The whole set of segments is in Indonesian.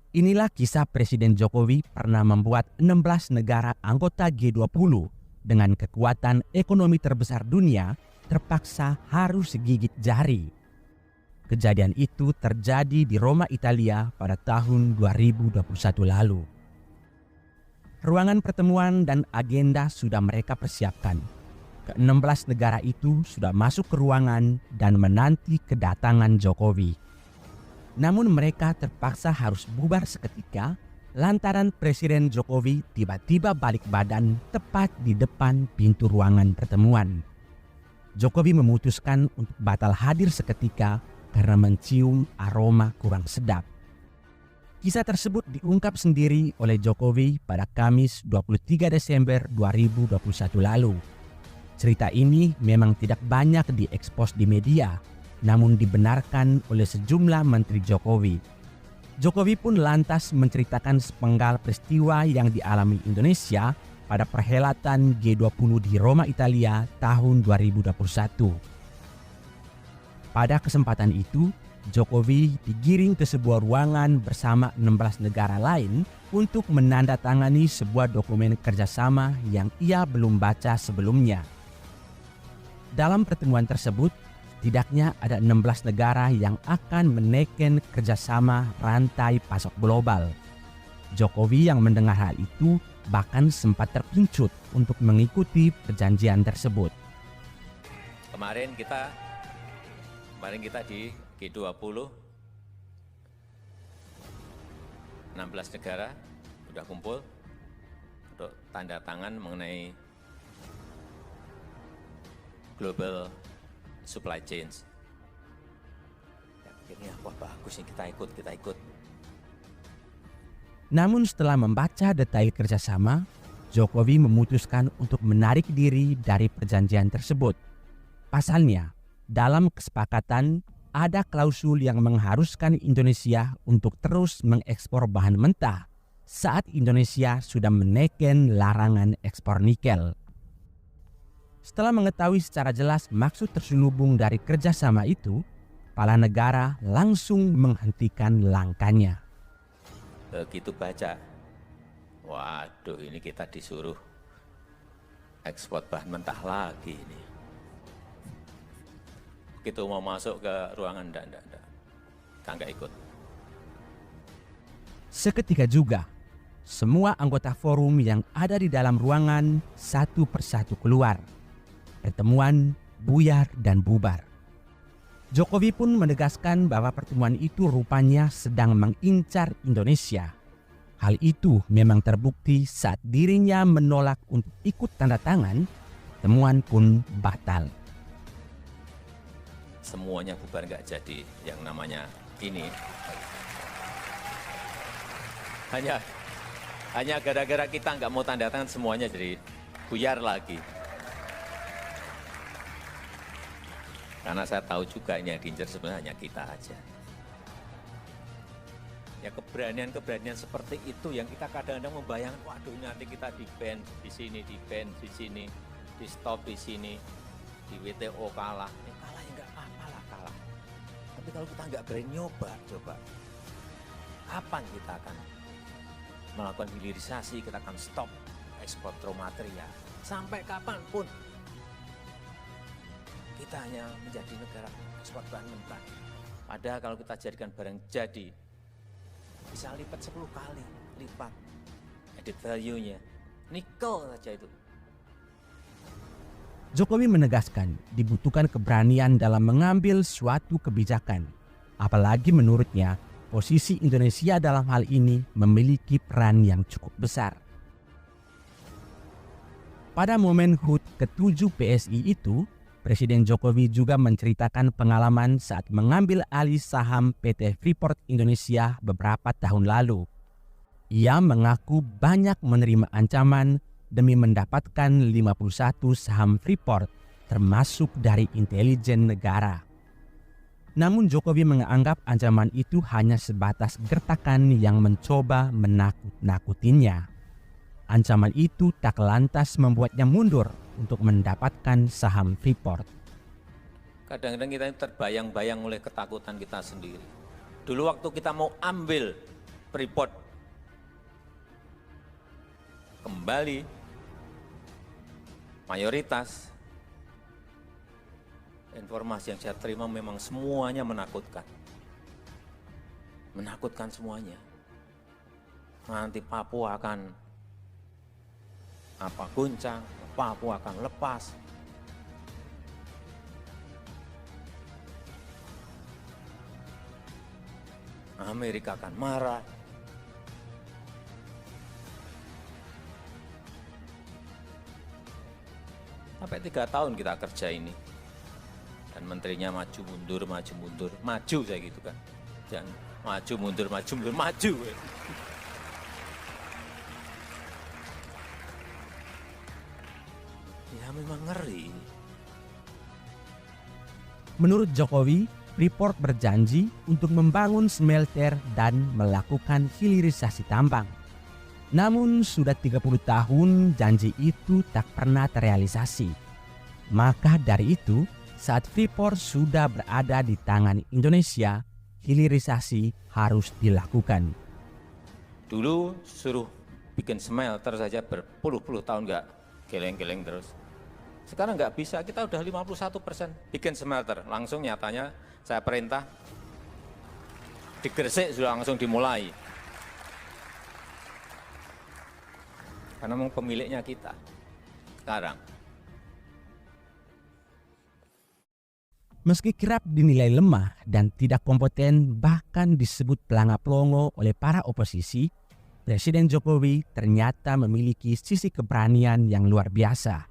Inilah kisah Presiden Jokowi pernah membuat 16 negara anggota G20 dengan kekuatan ekonomi terbesar dunia terpaksa harus gigit jari. Kejadian itu terjadi di Roma, Italia pada tahun 2021 lalu. Ruangan pertemuan dan agenda sudah mereka persiapkan. Ke-16 negara itu sudah masuk ke ruangan dan menanti kedatangan Jokowi. Namun mereka terpaksa harus bubar seketika lantaran Presiden Jokowi tiba-tiba balik badan tepat di depan pintu ruangan pertemuan. Jokowi memutuskan untuk batal hadir seketika karena mencium aroma kurang sedap. Kisah tersebut diungkap sendiri oleh Jokowi pada Kamis 23 Desember 2021 lalu. Cerita ini memang tidak banyak diekspos di media, namun dibenarkan oleh sejumlah menteri Jokowi. Jokowi pun lantas menceritakan sepenggal peristiwa yang dialami Indonesia pada perhelatan G20 di Roma, Italia tahun 2021. Pada kesempatan itu, Jokowi digiring ke sebuah ruangan bersama 16 negara lain untuk menandatangani sebuah dokumen kerjasama yang ia belum baca sebelumnya. Dalam pertemuan tersebut, setidaknya ada 16 negara yang akan menekan kerjasama rantai pasok global. Jokowi yang mendengar hal itu bahkan sempat terpincut untuk mengikuti perjanjian tersebut. Kemarin kita di G20, 16 negara sudah kumpul untuk tanda tangan mengenai global supply chains. Ya, akhirnya wah bagus nih kita ikut. Namun setelah membaca detail kerjasama, Jokowi memutuskan untuk menarik diri dari perjanjian tersebut. Pasalnya, dalam kesepakatan ada klausul yang mengharuskan Indonesia untuk terus mengekspor bahan mentah saat Indonesia sudah menekan larangan ekspor nikel. Setelah mengetahui secara jelas maksud terselubung dari kerjasama itu, kepala negara langsung menghentikan langkahnya. Begitu baca, waduh ini kita disuruh ekspor bahan mentah lagi ini. Begitu mau masuk ke ruangan, kita nggak ikut. Seketika juga, semua anggota forum yang ada di dalam ruangan satu persatu keluar. Pertemuan buyar dan bubar. Jokowi pun menegaskan bahwa pertemuan itu rupanya sedang mengincar Indonesia. Hal itu memang terbukti saat dirinya menolak untuk ikut tanda tangan, temuan pun batal. Semuanya bubar nggak jadi, yang namanya ini. Hanya gara-gara kita nggak mau tanda tangan semuanya jadi buyar lagi. Karena saya tahu juga ini yang diincar sebenarnya kita aja. Ya keberanian seperti itu yang kita kadang-kadang membayangkan, waduh nanti kita di-ban di sini, di-stop di sini, di WTO kalah. Kalah ya nggak apa-apa lah kalah. Tapi kalau kita nggak berani nyoba, coba. Kapan kita akan melakukan hilirisasi, kita akan stop ekspor raw material. Sampai kapanpun kita hanya menjadi negara ekspor bahan mentah. Padahal kalau kita jadikan barang jadi, bisa lipat 10 kali lipat added value-nya. Nikel saja itu. Jokowi menegaskan dibutuhkan keberanian dalam mengambil suatu kebijakan. Apalagi menurutnya, posisi Indonesia dalam hal ini memiliki peran yang cukup besar. Pada momen HUT ke-7 PSI itu, Presiden Jokowi juga menceritakan pengalaman saat mengambil alih saham PT Freeport Indonesia beberapa tahun lalu. Ia mengaku banyak menerima ancaman demi mendapatkan 51 saham Freeport, termasuk dari intelijen negara. Namun Jokowi menganggap ancaman itu hanya sebatas gertakan yang mencoba menakut-nakutinya. Ancaman itu tak lantas membuatnya mundur untuk mendapatkan saham Freeport. Kadang-kadang kita terbayang-bayang oleh ketakutan kita sendiri. Dulu waktu kita mau ambil Freeport kembali mayoritas, informasi yang saya terima memang semuanya menakutkan. Menakutkan semuanya. Nanti Papua akan goncang, Papua akan lepas. Amerika akan marah. Sampai 3 tahun kita kerja ini. Dan menterinya maju mundur, maju saya gitu kan. Jangan maju mundur, maju. Ya memang ngeri. Menurut Jokowi, Freeport berjanji untuk membangun smelter dan melakukan hilirisasi tambang. Namun sudah 30 tahun janji itu tak pernah terrealisasi. Maka dari itu, saat Freeport sudah berada di tangan Indonesia, hilirisasi harus dilakukan. Dulu suruh bikin smelter saja berpuluh-puluh tahun nggak geleng-geleng terus. Sekarang nggak bisa, kita udah 51% bikin smelter. Langsung nyatanya saya perintah, di Gresik sudah langsung dimulai. Karena memang pemiliknya kita sekarang. Meski kerap dinilai lemah dan tidak kompeten, bahkan disebut pelanga-pelongo oleh para oposisi, Presiden Jokowi ternyata memiliki sisi keberanian yang luar biasa.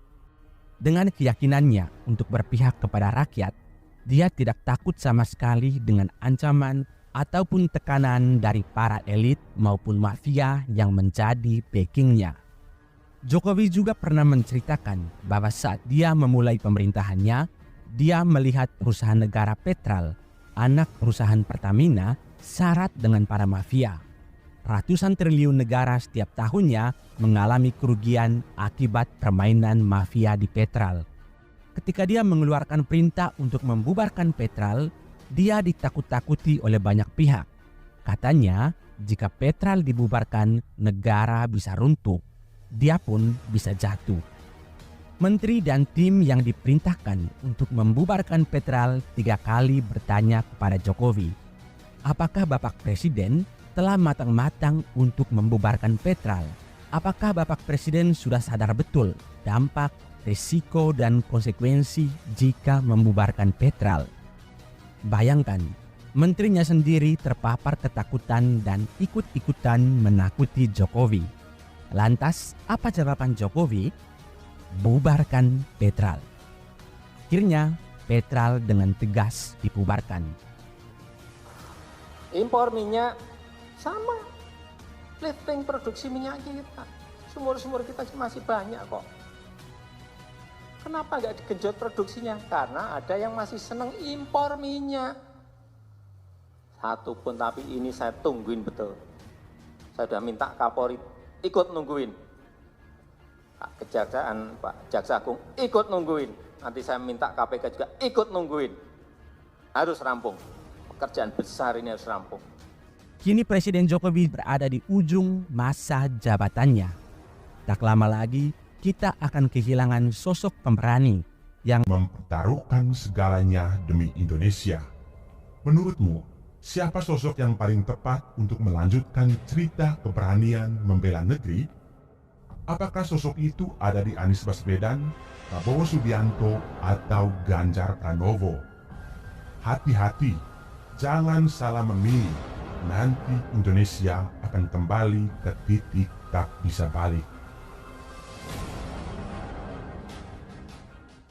Dengan keyakinannya untuk berpihak kepada rakyat, dia tidak takut sama sekali dengan ancaman ataupun tekanan dari para elit maupun mafia yang menjadi backingnya. Jokowi juga pernah menceritakan bahwa saat dia memulai pemerintahannya, dia melihat perusahaan negara Petral, anak perusahaan Pertamina, syarat dengan para mafia. Ratusan triliun negara setiap tahunnya mengalami kerugian akibat permainan mafia di Petral. Ketika dia mengeluarkan perintah untuk membubarkan Petral, dia ditakut-takuti oleh banyak pihak. Katanya, jika Petral dibubarkan, negara bisa runtuh. Dia pun bisa jatuh. Menteri dan tim yang diperintahkan untuk membubarkan Petral 3 kali bertanya kepada Jokowi, apakah Bapak Presiden telah matang-matang untuk membubarkan Petral? Apakah Bapak Presiden sudah sadar betul dampak, risiko, dan konsekuensi jika membubarkan Petral? Bayangkan, menterinya sendiri terpapar ketakutan dan ikut-ikutan menakuti Jokowi. Lantas, apa jawaban Jokowi? Bubarkan Petral. Akhirnya, Petral dengan tegas dibubarkan. Impor minyak sama, lifting produksi minyak kita. Sumur-sumur kita masih banyak kok. Kenapa nggak digenjot produksinya? Karena ada yang masih seneng impor minyak. Satu pun, tapi ini saya tungguin betul. Saya sudah minta Kapolri ikut nungguin. Pak Kejaksaan, Pak Jaksa Agung ikut nungguin. Nanti saya minta KPK juga ikut nungguin. Harus rampung. Pekerjaan besar ini harus rampung. Kini Presiden Jokowi berada di ujung masa jabatannya. Tak lama lagi, kita akan kehilangan sosok pemberani yang mempertaruhkan segalanya demi Indonesia. Menurutmu, siapa sosok yang paling tepat untuk melanjutkan cerita keberanian membela negeri? Apakah sosok itu ada di Anies Baswedan, Prabowo Subianto, atau Ganjar Pranowo? Hati-hati, jangan salah memilih. Nanti Indonesia akan kembali ke titik tak bisa balik.